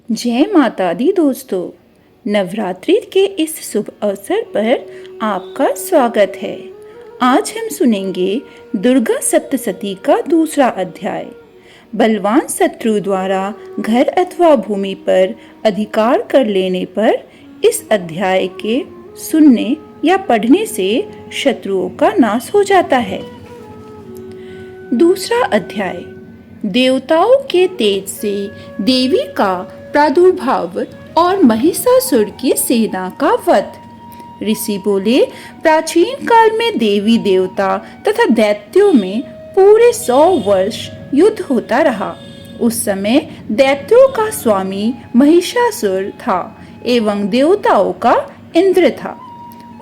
जय माता दी दोस्तों, नवरात्रि के इस शुभ अवसर पर आपका स्वागत है। आज हम सुनेंगे दुर्गा सप्तशती का दूसरा अध्याय। बलवान शत्रु द्वारा घर अथवा भूमि पर अधिकार कर लेने पर इस अध्याय के सुनने या पढ़ने से शत्रुओं का नाश हो जाता है। दूसरा अध्याय, देवताओं के तेज से देवी का प्रादुर्भाव और महिषासुर की सेना का वध। ऋषि बोले, प्राचीन काल में देवी देवता तथा दैत्यों में पूरे 100 वर्ष युद्ध होता रहा। उस समय दैत्यों का स्वामी महिषासुर था एवं देवताओं का इंद्र था।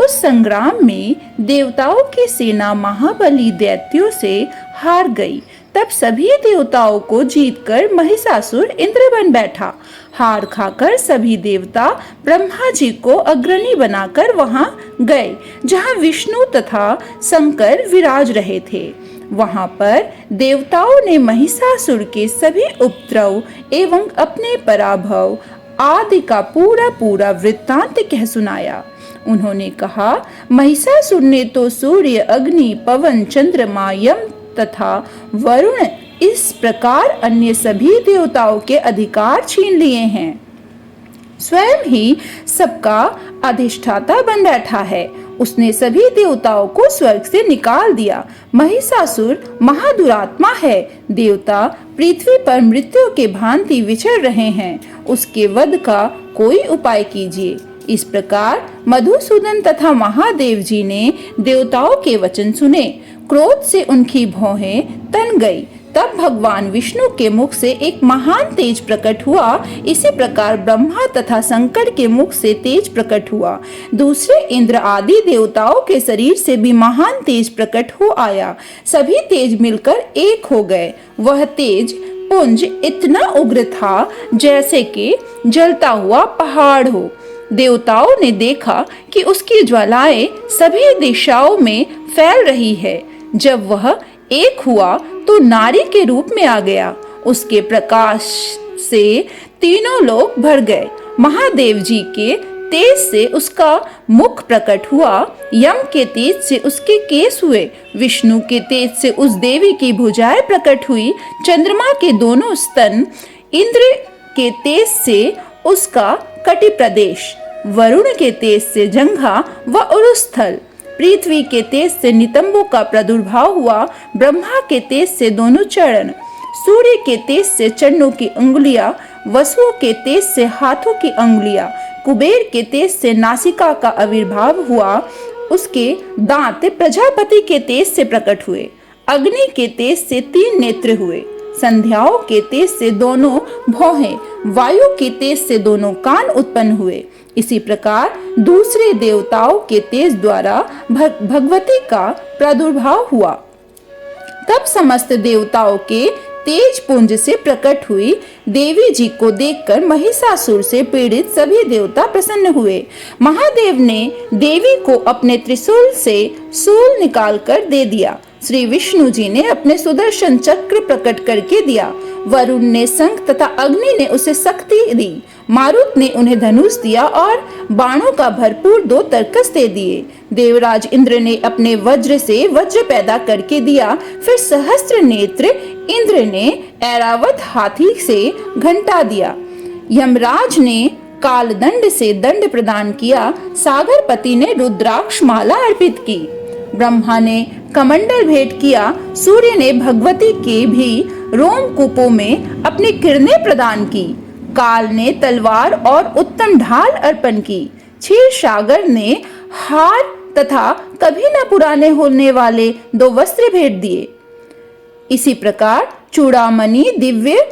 उस संग्राम में देवताओं की सेना महाबली दैत्यों से हार गई। तब सभी देवताओं को जीतकर महिषासुर इंद्र बन बैठा। हार खाकर सभी देवता ब्रह्मा जी को अग्रणी बनाकर वहां गए जहां विष्णु तथा शंकर विराज रहे थे। वहां पर देवताओं ने महिषासुर के सभी उपद्रव एवं अपने पराभव आदि का पूरा वृत्तांत कह सुनाया। उन्होंने कहा, महिषासुर ने तो सूर्य, अग्नि, पवन, चंद्रमा, यम तथा वरुण इस प्रकार अन्य सभी देवताओं के अधिकार छीन लिए हैं। स्वयं ही सबका अधिष्ठाता बन बैठा है। उसने सभी देवताओं को स्वर्ग से निकाल दिया। महिषासुर महादुरात्मा है। देवता पृथ्वी पर मृत्यु के भांति विचर रहे हैं। उसके वध का कोई उपाय कीजिए। इस प्रकार मधुसूदन तथा महादेव जी ने देवताओं के वचन सुने। क्रोध से उनकी भौहें तन गई। तब भगवान विष्णु के मुख से एक महान तेज प्रकट हुआ। इसी प्रकार ब्रह्मा तथा शंकर के मुख से तेज प्रकट हुआ। दूसरे इंद्र आदि देवताओं के शरीर से भी महान तेज प्रकट हो आया। सभी तेज मिलकर एक हो गए। वह तेज पुंज इतना उग्र था जैसे कि जलता हुआ पहाड़ हो। देवताओं ने देखा कि उसकी ज्वालाएं सभी दिशाओं में फैल रही है। जब वह एक हुआ तो नारी के रूप में आ गया। उसके प्रकाश से तीनों लोक भर गए। महादेव जी के तेज से उसका मुख प्रकट हुआ। यम के तेज से उसके केस हुए। विष्णु के तेज से उस देवी की भुजाएं प्रकट हुई। चंद्रमा के दोनों स्तन, इंद्र के तेज से उसका कटि प्रदेश, वरुण के तेज से जंघा व उरुस्थल, पृथ्वी के तेज से नितंबों का प्रादुर्भाव हुआ। ब्रह्मा के तेज से दोनों चरण, सूर्य के तेज से चरणों की अंगुलियां, वसुओं के तेज से हाथों की अंगुलियां, कुबेर के तेज से नासिका का आविर्भाव हुआ। उसके दांत प्रजापति के तेज से प्रकट हुए। अग्नि के तेज से 3 नेत्र हुए। संध्याओं के तेज से दोनों भौहें, वायु के तेज से दोनों कान उत्पन्न हुए। इसी प्रकार दूसरे देवताओं के तेज द्वारा भगवती का प्रादुर्भाव हुआ। तब समस्त देवताओं के तेज पुंज से प्रकट हुई देवी जी को देखकर महिषासुर से पीड़ित सभी देवता प्रसन्न हुए। महादेव ने देवी को अपने त्रिशूल से शूल निकाल कर दे दिया। श्री विष्णु जी ने अपने सुदर्शन चक्र प्रकट करके दिया। वरुण ने शंख तथा अग्नि ने उसे शक्ति दी। मारुत ने उन्हें धनुष दिया और बाणों का भरपूर 2 तरकस दे दिए। देवराज इंद्र ने अपने वज्र से वज्र पैदा करके दिया। फिर सहस्त्र नेत्र इंद्र ने ऐरावत हाथी से घंटा दिया। यमराज ने कालदंड से दंड प्रदान किया। सागरपति ने रुद्राक्ष माला अर्पित की। ब्रह्मा ने कमंडल भेंट किया। सूर्य ने भगवती के भी रोमकूपों में अपनी किरणें प्रदान की। काल ने तलवार और उत्तम ढाल अर्पण की। क्षीर सागर ने हार तथा कभी न पुराने होने वाले 2 वस्त्र भेंट दिए। इसी प्रकार चूड़ामणि, दिव्य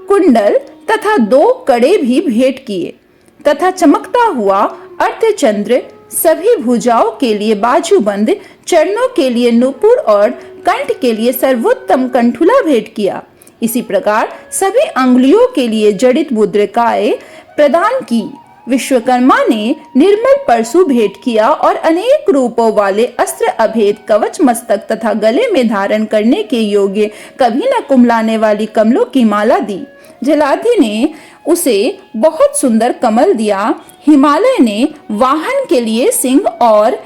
कुंडल तथा 2 कड़े भी भेंट किए तथा चमकता हुआ अर्धचंद्र, सभी भुजाओं के लिए बाजूबंद, चरणों के लिए नूपुर और कंठ के लिए सर्वोत्तम कंठुला भेंट किया। इसी प्रकार सभी अंगुलियों के लिए जड़ित मुद्रिकाएं प्रदान की। विश्वकर्मा ने निर्मल परशु भेंट किया और अनेक रूपों वाले अस्त्र अभेद कवच मस्तक तथा गले में धारण करने के योग्य कभी न कुम्हलाने वाली कमलों की माला दी। जलाधि ने उसे बहुत सुंदर कमल दिया। हिमालय ने वाहन के लिए सिंह और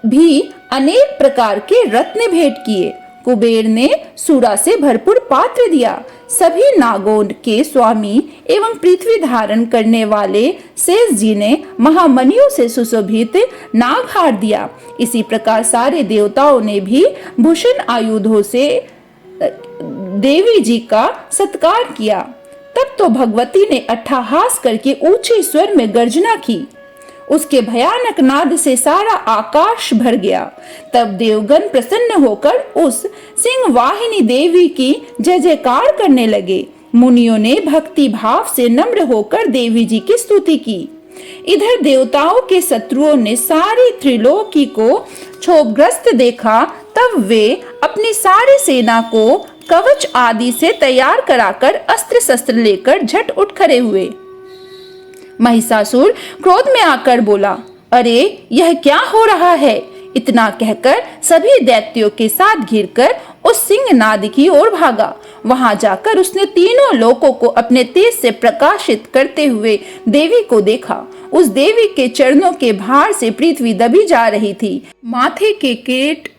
भी अनेक प्रकार के रत्न भेंट किए। कुबेर ने सूरा से भरपूर पात्र दिया। सभी नागों के स्वामी एवं पृथ्वी धारण करने वाले शेष जी ने महामणियों से सुशोभित नागहार दिया। इसी प्रकार सारे देवताओं ने भी भूषण आयुधों से देवी जी का सत्कार किया। तब तो भगवती ने अट्टहास करके ऊंचे स्वर में गर्जना की। उसके भयानक नाद से सारा आकाश भर गया। तब देवगण प्रसन्न होकर उस सिंह वाहिनी देवी की जय जयकार करने लगे। मुनियों ने भक्ति भाव से नम्र होकर देवी जी की स्तुति की। इधर देवताओं के शत्रुओं ने सारी त्रिलोकी को क्षोभग्रस्त देखा। तब वे अपनी सारी सेना को कवच आदि से तैयार कराकर अस्त्र शस्त्र लेकर झट उठ खड़े हुए। महिषासुर क्रोध में आकर बोला, अरे यह क्या हो रहा है? इतना कहकर सभी दैत्यों के साथ घिरकर उस सिंहनाद की ओर भागा। वहां जाकर उसने तीनों लोकों को अपने तेज से प्रकाशित करते हुए देवी को देखा। उस देवी के चरणों के भार से पृथ्वी दबी जा रही थी। माथे के किरीट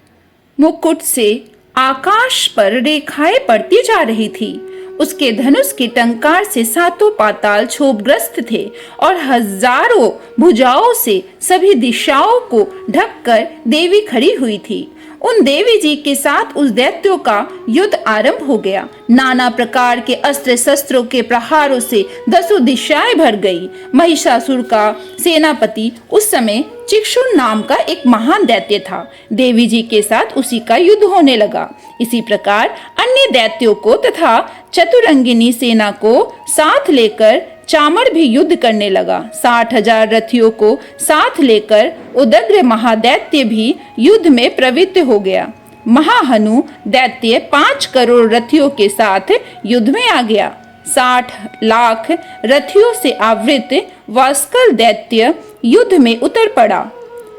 मुकुट से आकाश पर रेखाएं पड़ती जा रही थी। उसके धनुष की टंकार से सातों पाताल क्षोभग्रस्त थे और हजारों भुजाओं से सभी दिशाओं को ढककर देवी खड़ी हुई थी। उन देवी जी के साथ उस दैत्यों का युद्ध आरंभ हो गया। नाना प्रकार के अस्त्र शस्त्रों के प्रहारों से दसों दिशाएं भर गई। महिषासुर का सेनापति उस समय चिक्षुर नाम का एक महान दैत्य था। देवी जी के साथ उसी का युद्ध होने लगा। इसी प्रकार अन्य दैत्यों को तथा चतुरंगिनी सेना को साथ लेकर चामर भी युद्ध करने लगा। 60,000 रथियों को साथ लेकर उदग्र महादैत्य भी युद्ध में प्रवृत्त हो गया। महाहनु दैत्य 5 करोड़ रथियों के साथ युद्ध में आ गया। 60 लाख रथियों से आवृत वास्कल दैत्य युद्ध में उतर पड़ा।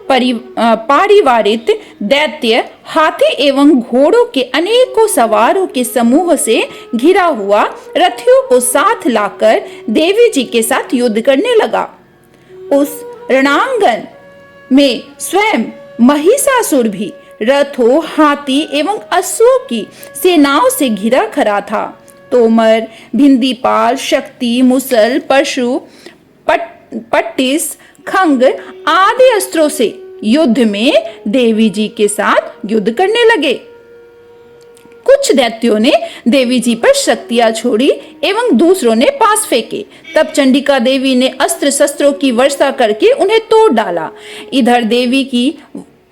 पारिवारित दैत्य हाथी एवं घोड़ों के अनेकों सवारों के समूह से घिरा हुआ रथियों को साथ लाकर देवी जी के साथ युद्ध करने लगा। उस रणांगन में स्वयं महिषासुर भी रथों, हाथी एवं अश्वों की सेनाओं से घिरा खड़ा था। तोमर, भिंदीपाल, शक्ति, मुसल, परशु, पट्टिस, खंग आदि अस्त्रों से युद्ध में देवी जी के साथ युद्ध करने लगे। कुछ दैत्यों ने देवी जी पर शक्तियां छोड़ी एवं दूसरों ने पास फेंके। तब चंडिका देवी ने अस्त्र शस्त्रों की वर्षा करके उन्हें तोड़ डाला। इधर देवी की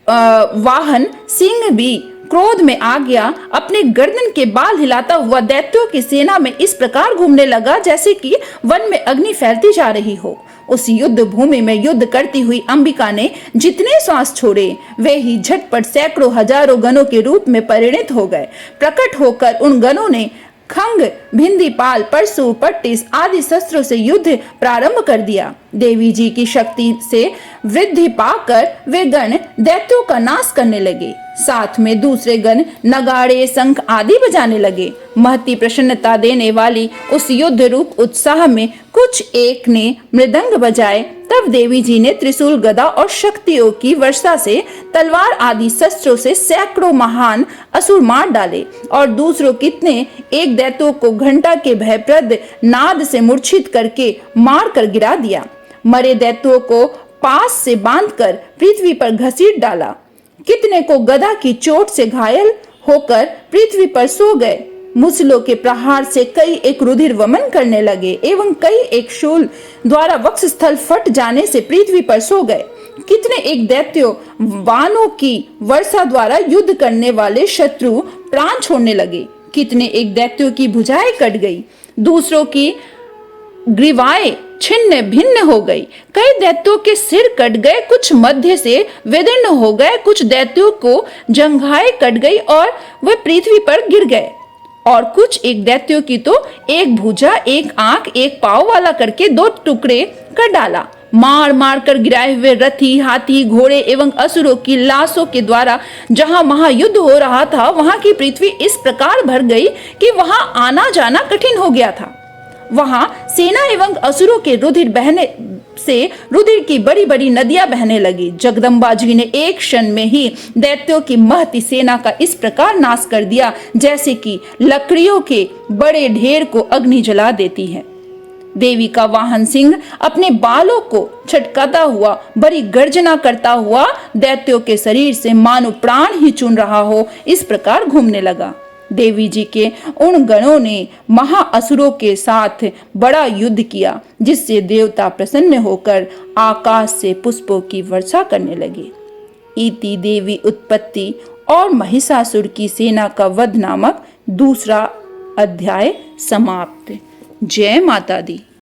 वाहन सिंह भी क्रोध में आ गया। अपने गर्दन के बाल हिलाता हुआ दैत्यों की सेना में इस प्रकार घूमने लगा जैसे कि वन में अग्नि फैलती जा रही हो। उस युद्ध भूमि में युद्ध करती हुई अंबिका ने जितने श्वास छोड़े वे ही झटपट सैकड़ों हजारों गणों के रूप में परिणत हो गए। प्रकट होकर उन गणों ने खंग, भिंदीपाल, परशु, पट्टिस आदि शस्त्रों से युद्ध प्रारंभ कर दिया। देवी जी की शक्ति से वृद्धि पाकर वे गण दैत्यों का नाश करने लगे। साथ में दूसरे गण नगाड़े, शंख आदि बजाने लगे। महती प्रसन्नता देने वाली उस युद्ध रूप उत्साह में कुछ एक ने मृदंग बजाए। तब देवी जी ने त्रिशूल, गदा और शक्तियों की वर्षा से तलवार आदि शस्त्रों से सैकड़ों महान असुर मार डाले और दूसरों कितने एक दैत्यों को घंटा के भयप्रद नाद से मूर्छित करके मार कर गिरा दिया। मरे दैत्यों को पास से बांधकर पृथ्वी पर घसीट डाला। कितने को गदा की चोट से घायल होकर पृथ्वी पर सो गए। मुसलों के प्रहार से कई एक रुधिर वमन करने लगे एवं कई एक शूल द्वारा वक्षस्थल फट जाने से पृथ्वी पर सो गए। कितने एक दैत्यों बाणों की वर्षा द्वारा युद्ध करने वाले शत्रु प्राण छोड़ने लगे। कितने एक दैत्यों की भुजाएं कट गई, दूसरों की ग्रीवाएं छिन्न भिन्न हो गई। कई दैत्यों के सिर कट गए, कुछ मध्य से विदीर्ण हो गए, कुछ दैत्यों को जंघाएं कट गई और वे पृथ्वी पर गिर गए। और कुछ एक दैत्यों की तो एक भुजा, एक आंख, एक पांव वाला करके 2 टुकड़े कर डाला। मार मार कर गिराए हुए रथी, हाथी, घोड़े एवं असुरों की लाशों के द्वारा जहां महायुद्ध हो रहा था वहां की पृथ्वी इस प्रकार भर गई कि वहां आना जाना कठिन हो गया था। वहां सेना एवं असुरों के रुधिर की बड़ी बड़ी नदियां बहने लगी। जगदम्बा जी ने एक क्षण में ही दैत्यों की महती सेना का इस प्रकार नाश कर दिया जैसे कि लकड़ियों के बड़े ढेर को अग्नि जला देती है। देवी का वाहन सिंह अपने बालों को छटकाता हुआ, बड़ी गर्जना करता हुआ दैत्यों के शरीर से मानो प्राण ही चून रहा हो, इस प्रकार घूमने लगा। देवी जी के उन गणों ने महाअसुरों के साथ बड़ा युद्ध किया, जिससे देवता प्रसन्न होकर आकाश से पुष्पों की वर्षा करने लगे। इति देवी उत्पत्ति और महिषासुर की सेना का वध नामक दूसरा अध्याय समाप्त। जय माता दी।